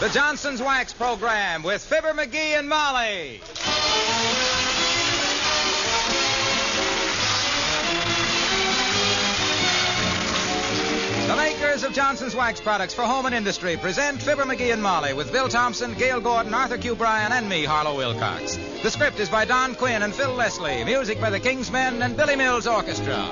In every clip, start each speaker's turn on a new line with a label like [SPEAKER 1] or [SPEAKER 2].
[SPEAKER 1] The Johnson's Wax Program with Fibber McGee and Molly. The makers of Johnson's Wax Products for home and industry present Fibber McGee and Molly with Bill Thompson, Gail Gordon, Arthur Q. Bryan, and me, Harlow Wilcox. The script is by Don Quinn and Phil Leslie. Music by the Kingsmen and Billy Mills Orchestra.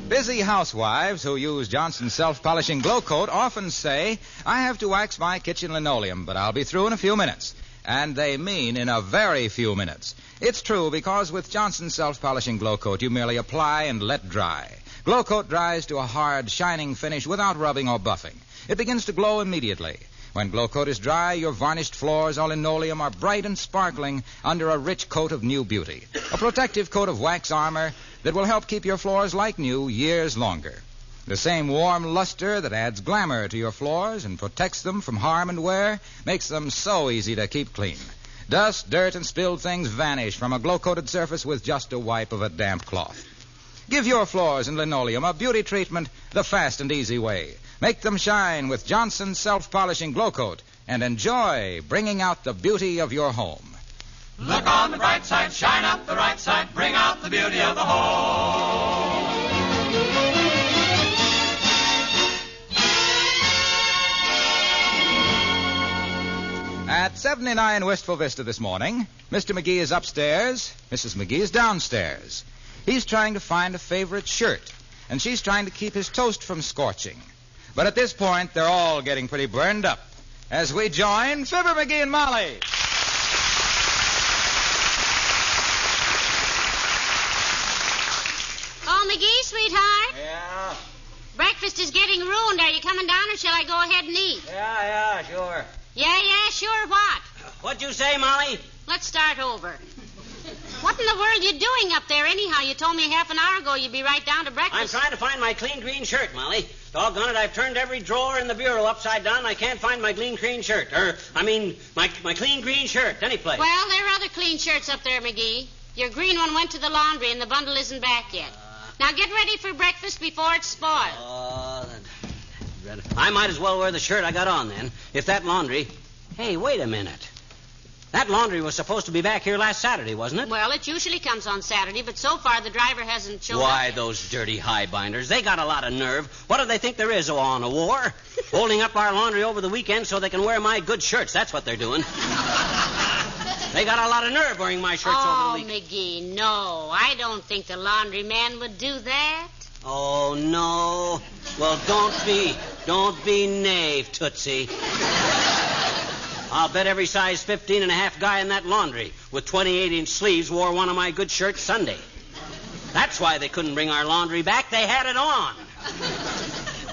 [SPEAKER 1] Busy housewives who use Johnson's self-polishing glow coat often say, I have to wax my kitchen linoleum, but I'll be through in a few minutes. And they mean in a very few minutes. It's true because with Johnson's self-polishing glow coat, you merely apply and let dry. Glow coat dries to a hard, shining finish without rubbing or buffing. It begins to glow immediately. When glow coat is dry, your varnished floors or linoleum are bright and sparkling under a rich coat of new beauty. A protective coat of wax armor that will help keep your floors like new years longer. The same warm luster that adds glamour to your floors and protects them from harm and wear makes them so easy to keep clean. Dust, dirt, and spilled things vanish from a glow-coated surface with just a wipe of a damp cloth. Give your floors and linoleum a beauty treatment the fast and easy way. Make them shine with Johnson's self-polishing glow coat and enjoy bringing out the beauty of your home.
[SPEAKER 2] Look on the bright side, shine up the right side, bring out the beauty of the home.
[SPEAKER 1] At 79 Wistful Vista this morning, Mr. McGee is upstairs, Mrs. McGee is downstairs. He's trying to find a favorite shirt, and she's trying to keep his toast from scorching. But at this point, they're all getting pretty burned up. As we join Fibber McGee and Molly.
[SPEAKER 3] Oh, McGee, sweetheart.
[SPEAKER 1] Yeah?
[SPEAKER 3] Breakfast is getting ruined. Are you coming down, or shall I go ahead and eat?
[SPEAKER 1] Yeah, sure.
[SPEAKER 3] Yeah, sure, what?
[SPEAKER 4] What'd you say, Molly?
[SPEAKER 3] Let's start over. What in the world are you doing up there, anyhow? You told me half an hour ago you'd be right down to
[SPEAKER 4] I'm
[SPEAKER 3] breakfast.
[SPEAKER 4] trying to find my clean green shirt, Molly. Doggone it, I've turned every drawer in the bureau upside down. I can't find my clean green shirt. My clean green shirt, any place.
[SPEAKER 3] Well, there are other clean shirts up there, McGee. Your green one went to the laundry, and the bundle isn't back yet. Now get ready for breakfast before it's spoiled.
[SPEAKER 4] I might as well wear the shirt I got on, then. If that laundry... Hey, wait a minute. That laundry was supposed to be back here last Saturday, wasn't it?
[SPEAKER 3] Well, it usually comes on Saturday, but so far the driver hasn't shown up.
[SPEAKER 4] Why, those dirty highbinders. They got a lot of nerve. What do they think there is on a war? Holding up our laundry over the weekend so they can wear my good shirts. That's what they're doing. They got a lot of nerve wearing my shirts over the weekend.
[SPEAKER 3] McGee, no. I don't think the laundry man would do that.
[SPEAKER 4] Oh, no. Well, don't be knave, Tootsie. I'll bet every size 15 and a half guy in that laundry with 28-inch sleeves wore one of my good shirts Sunday. That's why they couldn't bring our laundry back. They had it on.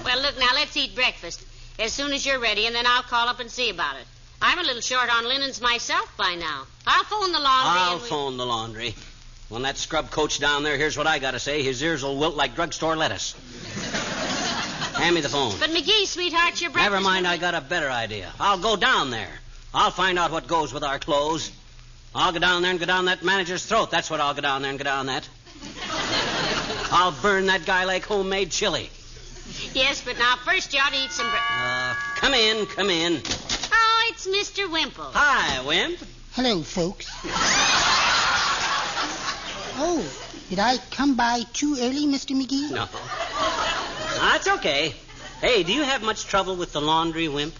[SPEAKER 3] Well, look, now, let's eat breakfast as soon as you're ready, and then I'll call up and see about it. I'm a little short on linens myself by now. I'll phone the laundry.
[SPEAKER 4] Phone the laundry. When that scrub coach down there hears what I got to say, his ears will wilt like drugstore lettuce. Hand me the phone.
[SPEAKER 3] But, McGee, sweetheart, your breakfast...
[SPEAKER 4] Never mind, I got a better idea. I'll go down there. I'll find out what goes with our clothes. I'll go down there and go down that manager's throat. That's what I'll go down there and go down that. I'll burn that guy like homemade chili.
[SPEAKER 3] Yes, but now first you ought to eat some
[SPEAKER 4] Come in.
[SPEAKER 3] Oh, it's Mr. Wimple.
[SPEAKER 4] Hi, Wimp.
[SPEAKER 5] Hello, folks. Oh, did I come by too early, Mr. McGee?
[SPEAKER 4] No. That's okay. Hey, do you have much trouble with the laundry, Wimp?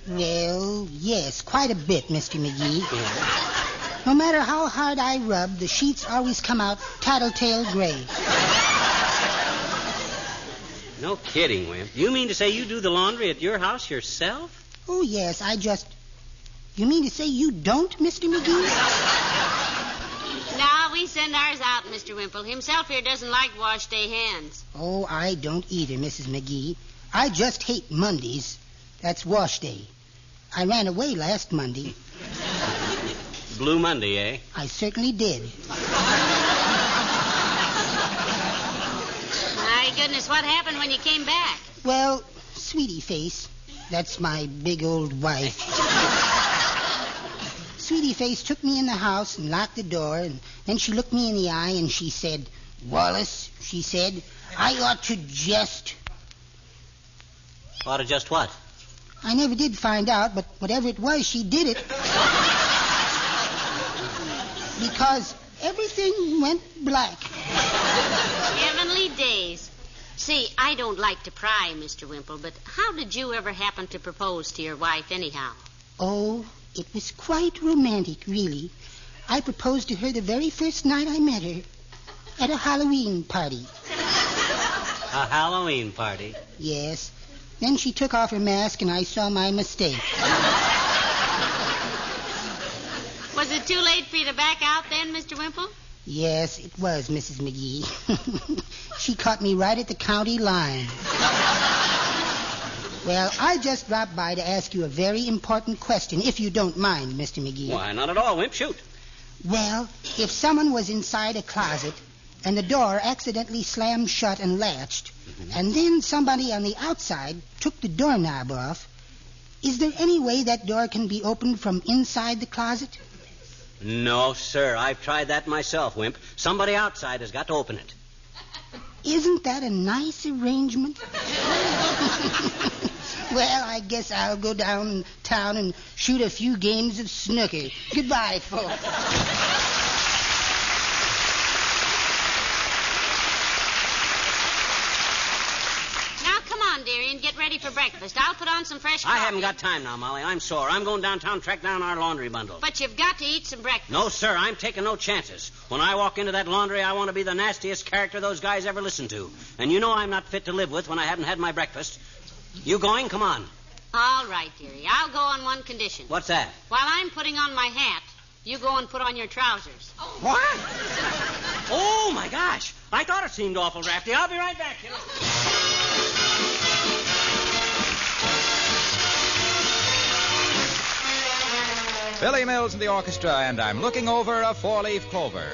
[SPEAKER 5] Well, yes, quite a bit, Mr. McGee.
[SPEAKER 4] Yeah.
[SPEAKER 5] No matter how hard I rub, the sheets always come out tattletale gray.
[SPEAKER 4] No kidding, Wimp. You mean to say you do the laundry at your house yourself?
[SPEAKER 5] Oh, yes, You mean to say you don't, Mr. McGee?
[SPEAKER 3] No, we send ours out, Mr. Wimple. Himself here doesn't like wash day hands.
[SPEAKER 5] Oh, I don't either, Mrs. McGee. I just hate Mondays. That's wash day. I ran away last Monday.
[SPEAKER 4] Blue Monday, eh?
[SPEAKER 5] I certainly did.
[SPEAKER 3] My goodness, what happened when you came back?
[SPEAKER 5] Well, Sweetie Face, that's my big old wife. sweetie face took me in the house and locked the door, and then she looked me in the eye and she said, Wallace, she said, I ought to just...
[SPEAKER 4] Ought to just what?
[SPEAKER 5] I never did find out, but whatever it was, she did it. Because everything went black.
[SPEAKER 3] Heavenly days. See, I don't like to pry, Mr. Wimple, but how did you ever happen to propose to your wife anyhow?
[SPEAKER 5] Oh, it was quite romantic, really. I proposed to her the very first night I met her at a Halloween party.
[SPEAKER 4] A Halloween party?
[SPEAKER 5] Yes. Then she took off her mask and I saw my mistake.
[SPEAKER 3] Was it too late for you to back out then, Mr. Wimple?
[SPEAKER 5] Yes, it was, Mrs. McGee. She caught me right at the county line. Well, I just dropped by to ask you a very important question, if you don't mind, Mr. McGee.
[SPEAKER 4] Why, not at all, Wimp. Shoot.
[SPEAKER 5] Well, if someone was inside a closet and the door accidentally slammed shut and latched, and then somebody on the outside took the doorknob off, is there any way that door can be opened from inside the closet?
[SPEAKER 4] No, sir. I've tried that myself, Wimp. Somebody outside has got to open it.
[SPEAKER 5] Isn't that a nice arrangement? Well, I guess I'll go downtown and shoot a few games of snooker. Goodbye, folks.
[SPEAKER 3] Dearie, and get ready for breakfast. I'll put on some fresh coffee.
[SPEAKER 4] I haven't got time now, Molly. I'm sore. I'm going downtown to track down our laundry bundle.
[SPEAKER 3] But you've got to eat some breakfast.
[SPEAKER 4] No, sir. I'm taking no chances. When I walk into that laundry, I want to be the nastiest character those guys ever listened to. And you know I'm not fit to live with when I haven't had my breakfast. You going? Come on.
[SPEAKER 3] All right, dearie. I'll go on one condition.
[SPEAKER 4] What's that?
[SPEAKER 3] While I'm putting on my hat, you go and put on your trousers.
[SPEAKER 4] What? Oh, my gosh. I thought it seemed awful drafty. I'll be right back, kiddo.
[SPEAKER 1] Billy Mills in the orchestra, and I'm looking over a four-leaf clover.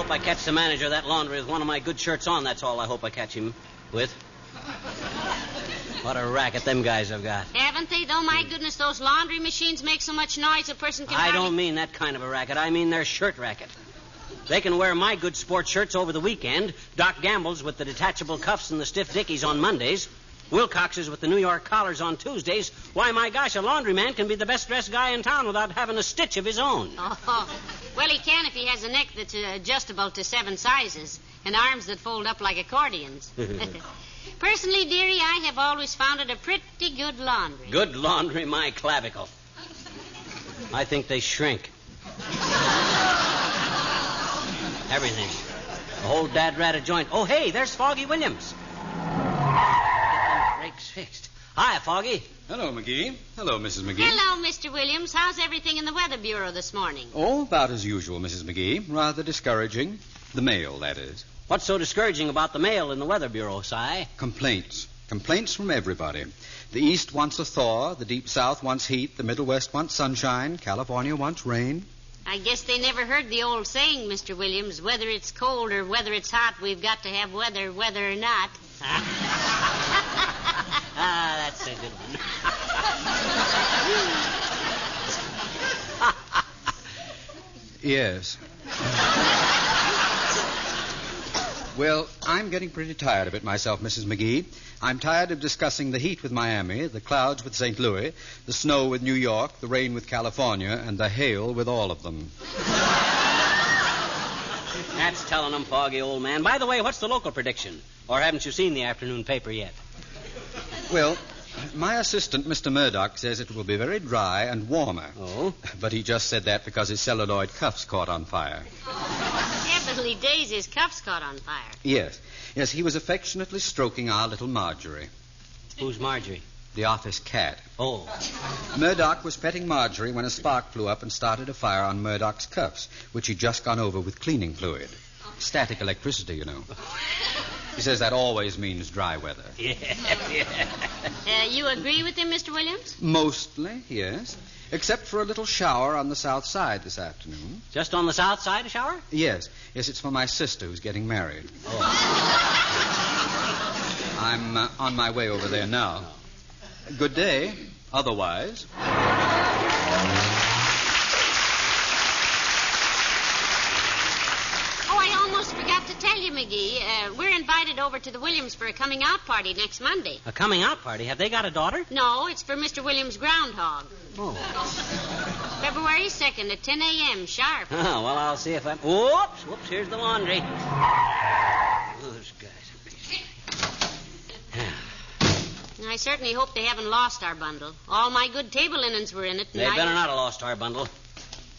[SPEAKER 4] I catch the manager of that laundry with one of my good shirts on. That's all I hope I catch him with. What a racket them guys have got.
[SPEAKER 3] Haven't they, though? My goodness, those laundry machines make so much noise a person can...
[SPEAKER 4] I don't mean that kind of a racket. I mean their shirt racket. They can wear my good sport shirts over the weekend, Doc Gamble's with the detachable cuffs and the stiff dickies on Mondays, Wilcox's with the New York collars on Tuesdays. Why, my gosh, a laundryman can be the best-dressed guy in town without having a stitch of his own.
[SPEAKER 3] Oh, well, he can if he has a neck that's adjustable to 7 sizes and arms that fold up like accordions. Personally, dearie, I have always found it a pretty good laundry.
[SPEAKER 4] Good laundry, my clavicle. I think they shrink. Everything. The whole dad-ratted joint. Oh, hey, there's Foggy Williams. Get them brakes fixed. Hi, Foggy.
[SPEAKER 6] Hello, McGee. Hello, Mrs. McGee.
[SPEAKER 3] Hello, Mr. Williams. How's everything in the Weather Bureau this morning?
[SPEAKER 6] Oh, about as usual, Mrs. McGee. Rather discouraging. The mail, that is.
[SPEAKER 4] What's so discouraging about the mail in the Weather Bureau, Si?
[SPEAKER 6] Complaints. Complaints from everybody. The East wants a thaw, the Deep South wants heat, the Middle West wants sunshine, California wants rain.
[SPEAKER 3] I guess they never heard the old saying, Mr. Williams, whether it's cold or whether it's hot, we've got to have weather, whether or not.
[SPEAKER 4] That's a good one.
[SPEAKER 6] Yes. Well, I'm getting pretty tired of it myself, Mrs. McGee. I'm tired of discussing the heat with Miami, the clouds with St. Louis, the snow with New York, the rain with California, and the hail with all of them.
[SPEAKER 4] That's telling them, foggy old man. By the way, what's the local prediction? Or haven't you seen the afternoon paper yet?
[SPEAKER 6] Well, my assistant, Mr. Murdoch, says it will be very dry and warmer.
[SPEAKER 4] Oh?
[SPEAKER 6] But he just said that because his celluloid cuffs caught on fire.
[SPEAKER 3] Heavenly days, his cuffs caught on fire.
[SPEAKER 6] Yes. Yes, he was affectionately stroking our little Marjorie.
[SPEAKER 4] Who's Marjorie?
[SPEAKER 6] The office cat.
[SPEAKER 4] Oh.
[SPEAKER 6] Murdoch was petting Marjorie when a spark flew up and started a fire on Murdoch's cuffs, which he'd just gone over with cleaning fluid. Static electricity, you know. He says that always means dry weather.
[SPEAKER 4] Yeah.
[SPEAKER 3] You agree with him, Mr. Williams?
[SPEAKER 6] Mostly, yes. Except for a little shower on the south side this afternoon.
[SPEAKER 4] Just on the south side, a shower?
[SPEAKER 6] Yes. Yes, it's for my sister who's getting married.
[SPEAKER 4] Oh.
[SPEAKER 6] I'm on my way over there now. Good day. Otherwise.
[SPEAKER 3] Oh, I almost forgot to tell you, McGee. We're invited over to the Williams for a coming-out party next Monday.
[SPEAKER 4] A coming-out party? Have they got a daughter?
[SPEAKER 3] No, it's for Mr. Williams' groundhog.
[SPEAKER 4] Oh.
[SPEAKER 3] February 2nd at 10 a.m. sharp.
[SPEAKER 4] Oh, well, I'll see if I'm... Whoops, here's the laundry. Those guys.
[SPEAKER 3] I certainly hope they haven't lost our bundle. All my good table linens were in it.
[SPEAKER 4] They better not have lost our bundle.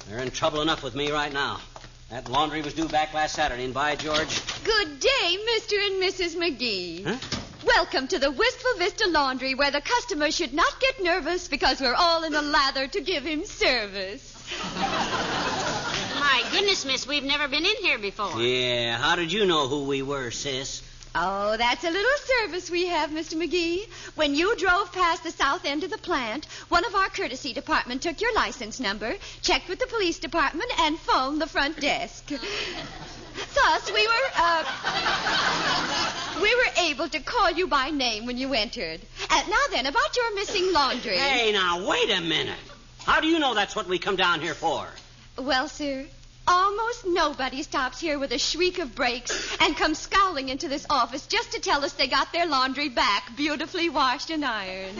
[SPEAKER 4] They're in trouble enough with me right now. That laundry was due back last Saturday, and by George...
[SPEAKER 7] Good day, Mr. and Mrs. McGee.
[SPEAKER 4] Huh?
[SPEAKER 7] Welcome to the Wistful Vista Laundry, where the customer should not get nervous because we're all in a lather to give him service.
[SPEAKER 3] My goodness, miss, we've never been in here before.
[SPEAKER 4] Yeah, how did you know who we were, sis?
[SPEAKER 7] Oh, that's a little service we have, Mr. McGee. When you drove past the south end of the plant, one of our courtesy department took your license number, checked with the police department, and phoned the front desk. Thus, we were able to call you by name when you entered. Now then, about your missing laundry.
[SPEAKER 4] Hey, now, wait a minute. How do you know that's what we come down here for?
[SPEAKER 7] Well, sir, almost nobody stops here with a shriek of brakes and comes scowling into this office just to tell us they got their laundry back, beautifully washed and ironed.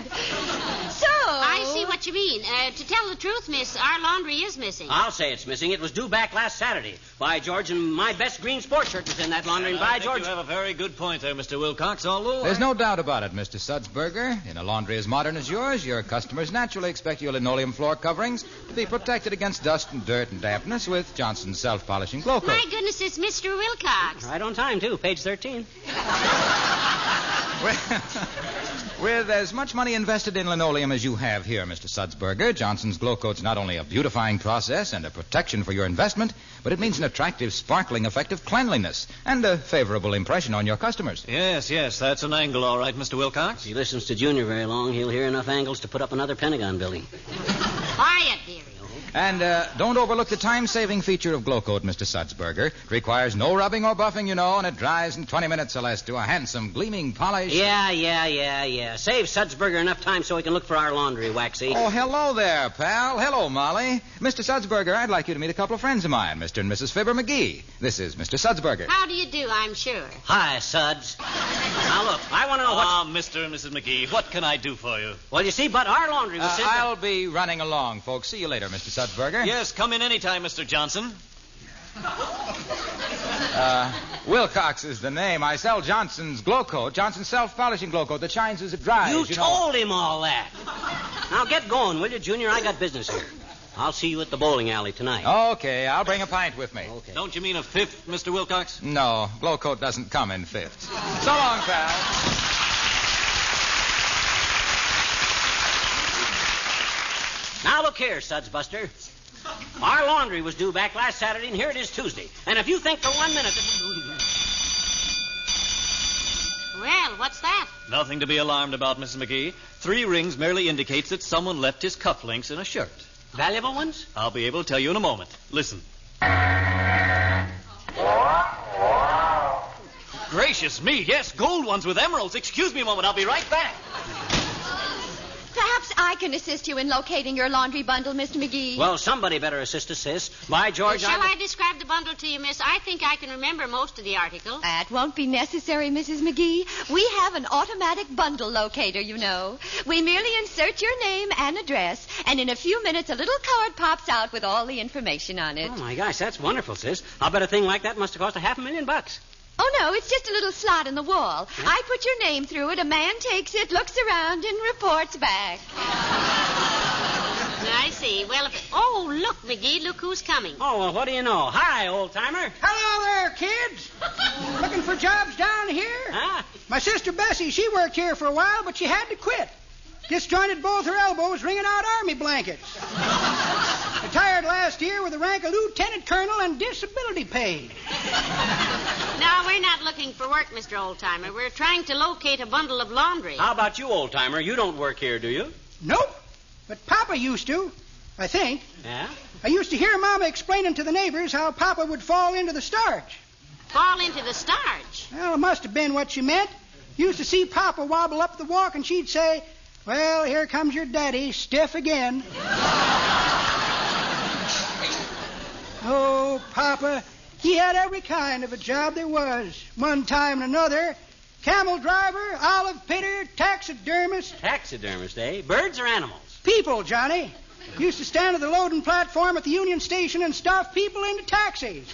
[SPEAKER 7] So...
[SPEAKER 3] I see what you mean. To tell the truth, miss, our laundry is missing.
[SPEAKER 4] I'll say it's missing. It was due back last Saturday. By George, and my best green sports shirt was in that laundry. And by George...
[SPEAKER 8] You have a very good point there, Mr. Wilcox, although...
[SPEAKER 1] There's no doubt about it, Mr. Sudsberger. In a laundry as modern as yours, your customers naturally expect your linoleum floor coverings to be protected against dust and dirt and dampness with Johnson's self-polishing glow coat.
[SPEAKER 3] My goodness, it's Mr. Wilcox.
[SPEAKER 4] Right on time, too. Page 13.
[SPEAKER 1] With as much money invested in linoleum as you have here, Mr. Sudsberger, Johnson's Glow Coat's not only a beautifying process and a protection for your investment, but it means an attractive, sparkling effect of cleanliness and a favorable impression on your customers.
[SPEAKER 8] Yes, that's an angle, all right, Mr. Wilcox.
[SPEAKER 4] If he listens to Junior very long, he'll hear enough angles to put up another Pentagon building.
[SPEAKER 3] Quiet, dearie.
[SPEAKER 1] And don't overlook the time-saving feature of Glow Coat, Mr. Sudsberger. It requires no rubbing or buffing, you know, and it dries in 20 minutes or less to a handsome, gleaming polish.
[SPEAKER 4] Yeah. Save Sudsberger enough time so he can look for our laundry, Waxy.
[SPEAKER 1] Oh, hello there, pal. Hello, Molly. Mr. Sudsberger, I'd like you to meet a couple of friends of mine, Mr. and Mrs. Fibber McGee. This is Mr. Sudsberger.
[SPEAKER 3] How do you do, I'm sure.
[SPEAKER 4] Hi, Suds. Now, look, I want to know what...
[SPEAKER 8] Mr. and Mrs. McGee, what can I do for you?
[SPEAKER 4] Well, you see, but our laundry was sent...
[SPEAKER 1] I'll be running along, folks. See you later, Mr. Sudsberger.
[SPEAKER 8] Yes, come in any time, Mr. Johnson.
[SPEAKER 1] Wilcox is the name. I sell Johnson's Glow Coat, Johnson's self-polishing Glow Coat that shines as it dries.
[SPEAKER 4] You
[SPEAKER 1] know.
[SPEAKER 4] told him all that. Now, get going, will you, Junior? I got business here. I'll see you at the bowling alley tonight.
[SPEAKER 1] Okay, I'll bring a pint with me.
[SPEAKER 4] Okay.
[SPEAKER 8] Don't you mean a fifth, Mr. Wilcox?
[SPEAKER 1] No, Glow Coat doesn't come in fifths. So long, pal.
[SPEAKER 4] Now, look here, Sudsbuster. Our laundry was due back last Saturday, and here it is Tuesday. And if you think for 1 minute...
[SPEAKER 3] Well, what's that?
[SPEAKER 8] Nothing to be alarmed about, Mrs. McGee. 3 rings merely indicates that someone left his cufflinks in a shirt.
[SPEAKER 4] Valuable ones?
[SPEAKER 8] I'll be able to tell you in a moment. Listen. Gracious me, yes, gold ones with emeralds. Excuse me a moment, I'll be right back.
[SPEAKER 7] Perhaps I can assist you in locating your laundry bundle, Mr. McGee.
[SPEAKER 4] Well, somebody better assist us, sis. By George,
[SPEAKER 3] Shall I describe the bundle to you, miss? I think I can remember most of the article.
[SPEAKER 7] That won't be necessary, Mrs. McGee. We have an automatic bundle locator, you know. We merely insert your name and address, and in a few minutes a little card pops out with all the information on it.
[SPEAKER 4] Oh, my gosh, that's wonderful, sis. I'll bet a thing like that must have cost $500,000.
[SPEAKER 7] Oh, no, it's just a little slot in the wall. Yeah. I put your name through it, a man takes it, looks around, and reports back.
[SPEAKER 3] I see. Well, Oh, look, McGee, look who's coming.
[SPEAKER 4] Oh, well, what do you know? Hi, old-timer.
[SPEAKER 5] Hello there, kids. Looking for jobs down here?
[SPEAKER 4] Huh?
[SPEAKER 5] My sister Bessie, she worked here for a while, but she had to quit. Disjointed both her elbows, wringing out army blankets. Retired last year with the rank of lieutenant colonel and disability pay.
[SPEAKER 3] No, we're not looking for work, Mr. Oldtimer. We're trying to locate a bundle of laundry.
[SPEAKER 4] How about you, old-timer? You don't work here, do you?
[SPEAKER 5] Nope. But Papa used to, I think.
[SPEAKER 4] Yeah?
[SPEAKER 5] I used to hear Mama explaining to the neighbors how Papa would fall into the starch.
[SPEAKER 3] Fall into the starch?
[SPEAKER 5] Well, it must have been what she meant. Used to see Papa wobble up the walk, and she'd say, "Well, here comes your daddy, stiff again." Oh, Papa, he had every kind of a job there was. One time and another, camel driver, olive pitter, taxidermist.
[SPEAKER 4] Taxidermist, eh? Birds or animals?
[SPEAKER 5] People, Johnny. Used to stand at the loading platform at the Union Station and stuff people into taxis.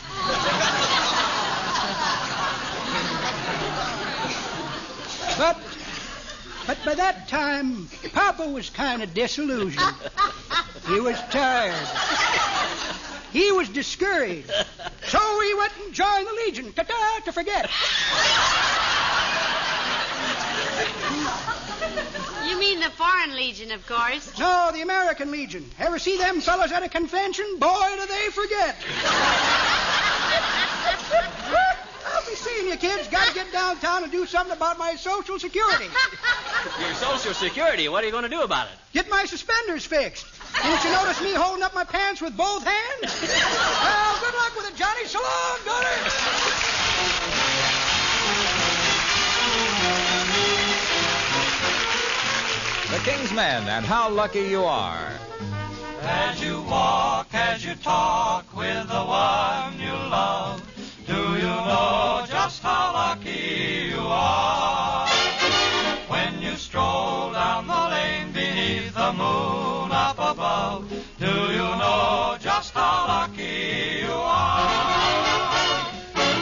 [SPEAKER 5] But by that time, Papa was kind of disillusioned. He was tired. He was discouraged. So he went and joined the Legion, to forget.
[SPEAKER 3] You mean the Foreign Legion, of course.
[SPEAKER 5] No, the American Legion. Ever see them fellas at a convention? Boy, do they forget. I'll be seeing you, kids. Got to get downtown and do something about my Social Security.
[SPEAKER 4] Your Social Security? What are you going to do about it?
[SPEAKER 5] Get my suspenders fixed. Didn't you notice me holding up my pants with both hands? Well, good luck with it, Johnny. So long, daughter.
[SPEAKER 1] The King's Men and How Lucky You Are.
[SPEAKER 2] As you walk, as you talk with the one you love, do you know just how lucky you are? When you stroll down the lane beneath the moon up above, do you know just how lucky you are?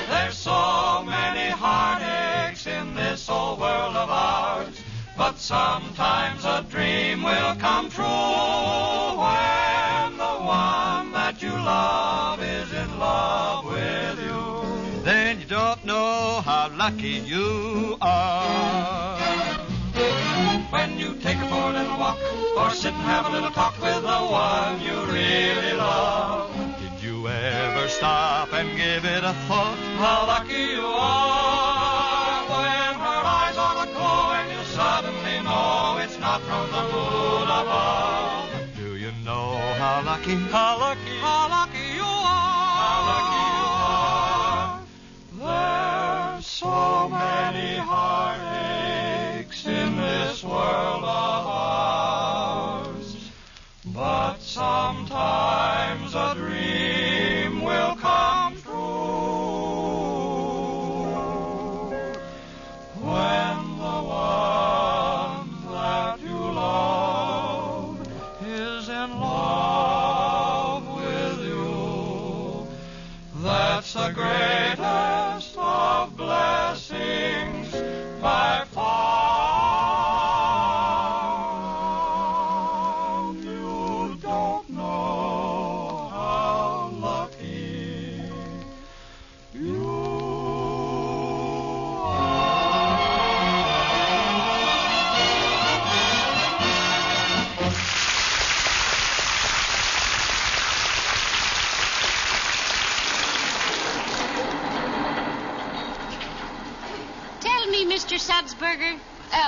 [SPEAKER 2] There's so many heartaches in this old world of ours, but sometimes a dream will come true when the one that you love is in love with you. Then you don't know how lucky you are. When you take her for a little walk or sit and have a little talk with the one you really love, did you ever stop and give it a thought how lucky you are? When her eyes are aglow and you suddenly know it's not from the moon above. Do you know how lucky you are? How lucky you are. There's so many heartaches in this world of ours, but sometimes a dream will come true when the one that you love is in love with you. That's the greatest of blessings by far. You don't know how lucky you
[SPEAKER 3] Sudsberger,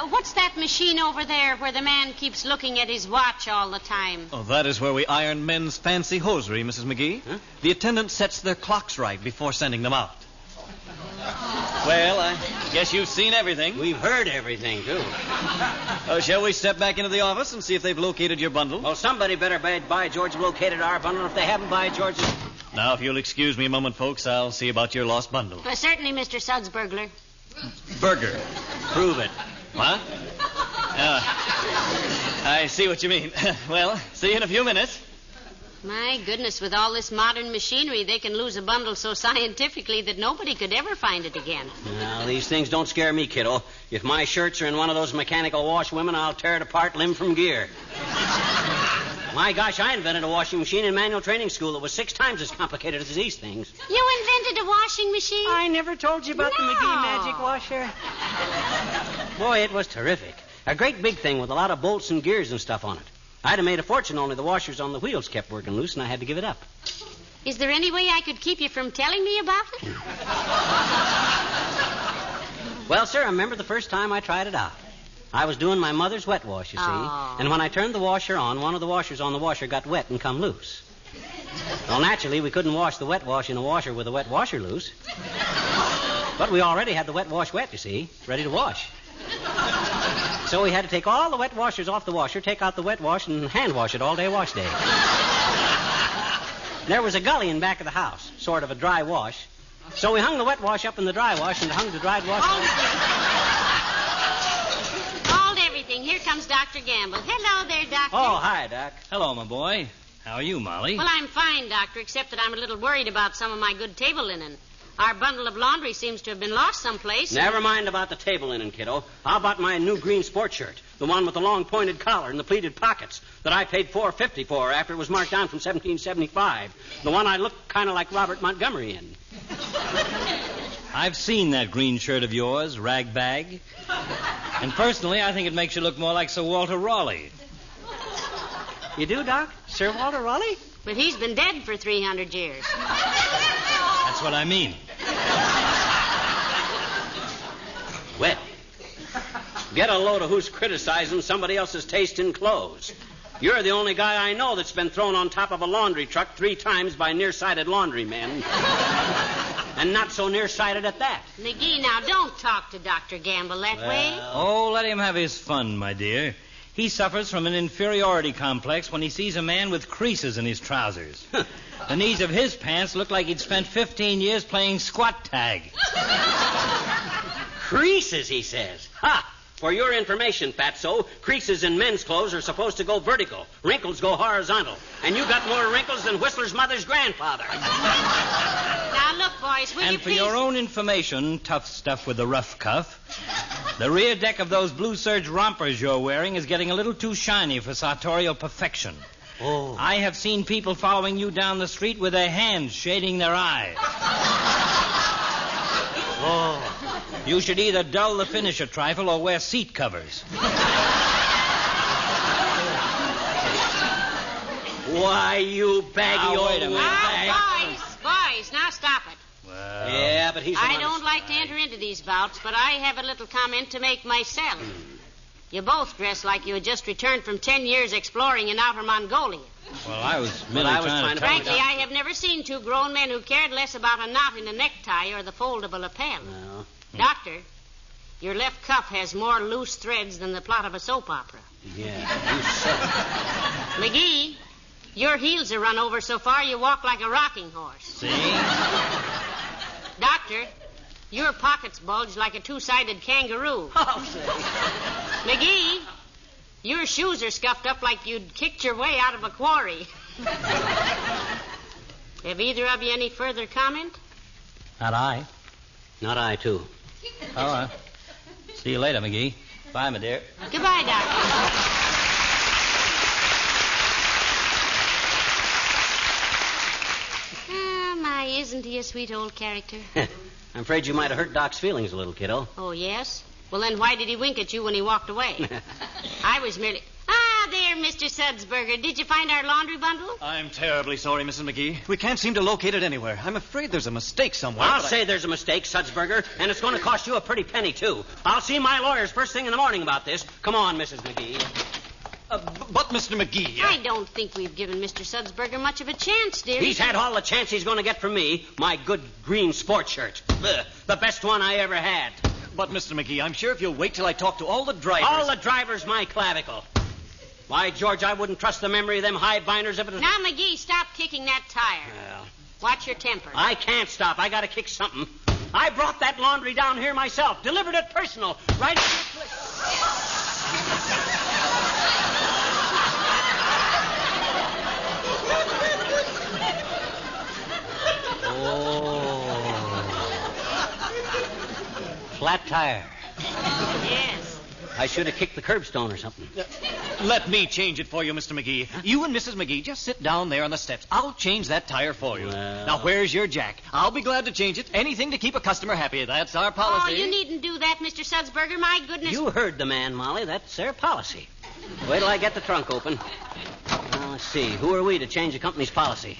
[SPEAKER 3] what's that machine over there where the man keeps looking at his watch all the time?
[SPEAKER 8] Oh, that is where we iron men's fancy hosiery, Mrs. McGee. Huh? The attendant sets their clocks right before sending them out. Well, I guess you've seen everything.
[SPEAKER 4] We've heard everything, too.
[SPEAKER 8] Shall we step back into the office and see if they've located your bundle?
[SPEAKER 4] Well, somebody better by George located our bundle. If they haven't, by George...
[SPEAKER 8] Now, if you'll excuse me a moment, folks, I'll see about your lost bundle.
[SPEAKER 3] Certainly, Mr. Sudsbergler.
[SPEAKER 8] Burger.
[SPEAKER 4] Prove it.
[SPEAKER 8] What? I see what you mean. Well, see you in a few minutes.
[SPEAKER 3] My goodness, with all this modern machinery, they can lose a bundle so scientifically that nobody could ever find it again.
[SPEAKER 4] Now, these things don't scare me, kiddo. If my shirts are in one of those mechanical wash women, I'll tear it apart limb from gear. My gosh, I invented a washing machine in manual training school that was 6 times as complicated as these things.
[SPEAKER 3] You invented a washing machine?
[SPEAKER 4] I never told you about the McGee magic washer. Boy, it was terrific. A great big thing with a lot of bolts and gears and stuff on it. I'd have made a fortune, only the washers on the wheels kept working loose, and I had to give it up.
[SPEAKER 3] Is there any way I could keep you from telling me about it?
[SPEAKER 4] Well, sir, I remember the first time I tried it out. I was doing my mother's wet wash, you see.
[SPEAKER 3] Oh.
[SPEAKER 4] And when I turned the washer on, one of the washers on the washer got wet and come loose. Well, naturally, we couldn't wash the wet wash in a washer with the wet washer loose. But we already had the wet wash wet, you see, ready to wash. So we had to take all the wet washers off the washer, take out the wet wash, and hand wash it all day wash day. There was a gully in back of the house, sort of a dry wash. So we hung the wet wash up in the dry wash and hung the dried wash...
[SPEAKER 3] Hold everything. Here comes Dr. Gamble. Hello there, Doctor.
[SPEAKER 4] Oh, hi, Doc.
[SPEAKER 9] Hello, my boy. How are you, Molly?
[SPEAKER 3] Well, I'm fine, Doctor, except that I'm a little worried about some of my good table linen. Our bundle of laundry seems to have been lost someplace.
[SPEAKER 4] Never mind about the table linen, kiddo. How about my new green sports shirt? The one with the long pointed collar and the pleated pockets that I paid $4.50 for after it was marked down from 1775. The one I look kind of like Robert Montgomery in.
[SPEAKER 9] I've seen that green shirt of yours, ragbag. And personally, I think it makes you look more like Sir Walter Raleigh.
[SPEAKER 4] You do, Doc? Sir Walter Raleigh?
[SPEAKER 3] But he's been dead for 300 years.
[SPEAKER 9] That's what I mean.
[SPEAKER 4] Well, get a load of who's criticizing somebody else's taste in clothes. You're the only guy I know that's been thrown on top of a laundry truck 3 times by nearsighted laundrymen. And not so nearsighted at that.
[SPEAKER 3] McGee, now don't talk to Dr. Gamble that way.
[SPEAKER 9] Oh, let him have his fun, my dear. He suffers from an inferiority complex when he sees a man with creases in his trousers. The knees of his pants look like he'd spent 15 years playing squat tag.
[SPEAKER 4] Creases, he says. Ha! For your information, Fatso, creases in men's clothes are supposed to go vertical. Wrinkles go horizontal. And you got more wrinkles than Whistler's mother's grandfather.
[SPEAKER 3] Now, look, boys, will you
[SPEAKER 9] And for
[SPEAKER 3] please...
[SPEAKER 9] your own information, tough stuff with the rough cuff, the rear deck of those blue serge rompers you're wearing is getting a little too shiny for sartorial perfection.
[SPEAKER 4] Oh.
[SPEAKER 9] I have seen people following you down the street with their hands shading their eyes.
[SPEAKER 4] Oh.
[SPEAKER 9] You should either dull the finish a trifle or wear seat covers.
[SPEAKER 4] Why, you baggy old...
[SPEAKER 9] wait a minute.
[SPEAKER 3] Now, boys, now stop it.
[SPEAKER 9] Well,
[SPEAKER 4] Yeah, but he's...
[SPEAKER 3] I don't like to enter into these bouts, but I have a little comment to make myself. You both dress like you had just returned from 10 years exploring in outer Mongolia.
[SPEAKER 9] well, I was merely trying to...
[SPEAKER 3] Frankly, I have never seen 2 grown men who cared less about a knot in a necktie or the foldable lapel.
[SPEAKER 4] No.
[SPEAKER 3] Doctor, your left cuff has more loose threads than the plot of a soap opera.
[SPEAKER 4] Yeah, you said it.
[SPEAKER 3] McGee, your heels are run over so far you walk like a rocking horse.
[SPEAKER 9] See?
[SPEAKER 3] Doctor, your pockets bulge like a 2-sided kangaroo.
[SPEAKER 4] Oh, say.
[SPEAKER 3] McGee, your shoes are scuffed up like you'd kicked your way out of a quarry. Have either of you any further comment?
[SPEAKER 9] Not I.
[SPEAKER 4] Not I, too.
[SPEAKER 9] All right. See you later, McGee. Bye, my dear.
[SPEAKER 3] Goodbye, Doctor. My, isn't he a sweet old character?
[SPEAKER 4] I'm afraid you might have hurt Doc's feelings a little, kiddo.
[SPEAKER 3] Oh, yes? Well, then why did he wink at you when he walked away? I was merely... Ah, there There, Mr. Sudsberger. Did you find our laundry bundle?
[SPEAKER 8] I'm terribly sorry, Mrs. McGee. We can't seem to locate it anywhere. I'm afraid there's a mistake somewhere.
[SPEAKER 4] I'll say there's a mistake, Sudsberger, and it's going to cost you a pretty penny, too. I'll see my lawyers first thing in the morning about this. Come on, Mrs. McGee.
[SPEAKER 8] But, Mr. McGee...
[SPEAKER 3] I don't think we've given Mr. Sudsberger much of a chance, dear.
[SPEAKER 4] He's had all the chance he's going to get from me. My good green sports shirt. The best one I ever had.
[SPEAKER 8] But, Mr. McGee, I'm sure if you'll wait till I talk to all the drivers...
[SPEAKER 4] All the drivers, my clavicle. Why, George, I wouldn't trust the memory of them hide binders if it was...
[SPEAKER 3] Now, McGee, stop kicking that tire.
[SPEAKER 4] Well,
[SPEAKER 3] watch your temper.
[SPEAKER 4] I can't stop. I got to kick something. I brought that laundry down here myself. Delivered it personal. Right at your place. Flat tire.
[SPEAKER 3] Yes.
[SPEAKER 4] I should have kicked the curbstone or something.
[SPEAKER 8] Let me change it for you, Mr. McGee. Huh? You and Mrs. McGee just sit down there on the steps. I'll change that tire for you.
[SPEAKER 4] Well...
[SPEAKER 8] Now, where's your jack? I'll be glad to change it. Anything to keep a customer happy. That's our policy.
[SPEAKER 3] Oh, you needn't do that, Mr. Sudsberger. My goodness.
[SPEAKER 4] You heard the man, Molly. That's their policy. Wait till I get the trunk open. Now, let's see. Who are we to change the company's policy?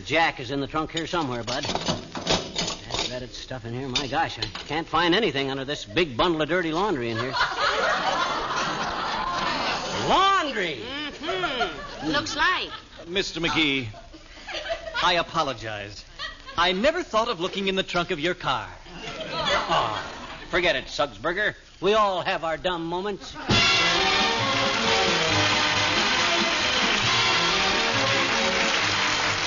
[SPEAKER 4] Jack is in the trunk here somewhere, bud. That vetted stuff in here. My gosh, I can't find anything under this big bundle of dirty laundry in here. Laundry!
[SPEAKER 3] Mm-hmm. Looks like.
[SPEAKER 8] Mr. McGee, I apologize. I never thought of looking in the trunk of your car.
[SPEAKER 4] Oh, forget it, Sudsberger. We all have our dumb moments.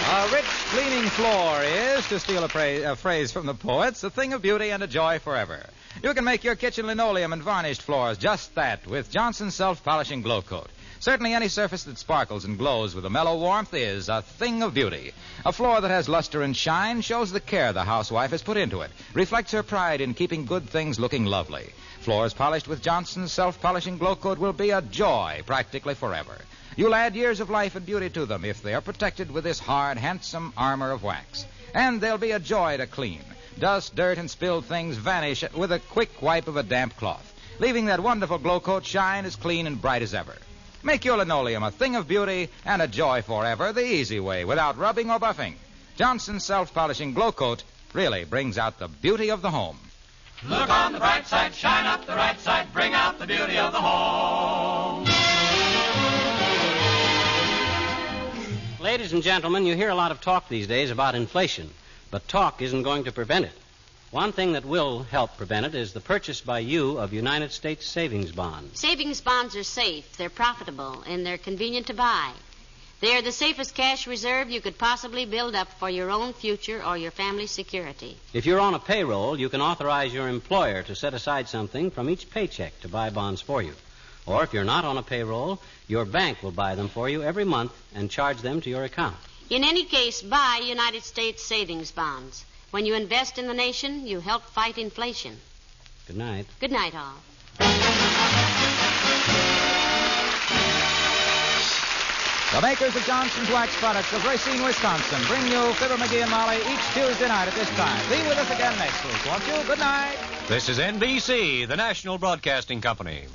[SPEAKER 1] A rich, cleaning floor is, to steal a phrase from the poets, a thing of beauty and a joy forever. You can make your kitchen linoleum and varnished floors just that with Johnson's self-polishing glow coat. Certainly any surface that sparkles and glows with a mellow warmth is a thing of beauty. A floor that has luster and shine shows the care the housewife has put into it, reflects her pride in keeping good things looking lovely. Floors polished with Johnson's self-polishing glow coat will be a joy practically forever. You'll add years of life and beauty to them if they are protected with this hard, handsome armor of wax. And they'll be a joy to clean. Dust, dirt, and spilled things vanish with a quick wipe of a damp cloth, leaving that wonderful glow coat shine as clean and bright as ever. Make your linoleum a thing of beauty and a joy forever the easy way, without rubbing or buffing. Johnson's self-polishing glow coat really brings out the beauty of the home.
[SPEAKER 2] Look on the bright side, shine up the right side, bring out the beauty of the home.
[SPEAKER 4] Ladies and gentlemen, you hear a lot of talk these days about inflation, but talk isn't going to prevent it. One thing that will help prevent it is the purchase by you of United States savings bonds.
[SPEAKER 3] Savings bonds are safe, they're profitable, and they're convenient to buy. They are the safest cash reserve you could possibly build up for your own future or your family's security.
[SPEAKER 4] If you're on a payroll, you can authorize your employer to set aside something from each paycheck to buy bonds for you. Or if you're not on a payroll, your bank will buy them for you every month and charge them to your account.
[SPEAKER 3] In any case, buy United States savings bonds. When you invest in the nation, you help fight inflation.
[SPEAKER 4] Good night.
[SPEAKER 3] Good night, all.
[SPEAKER 1] The makers of Johnson's Wax Products of Racine, Wisconsin, bring you Fibber McGee and Molly each Tuesday night at this time. Be with us again next week, won't you? Good night.
[SPEAKER 10] This is NBC, the National Broadcasting Company.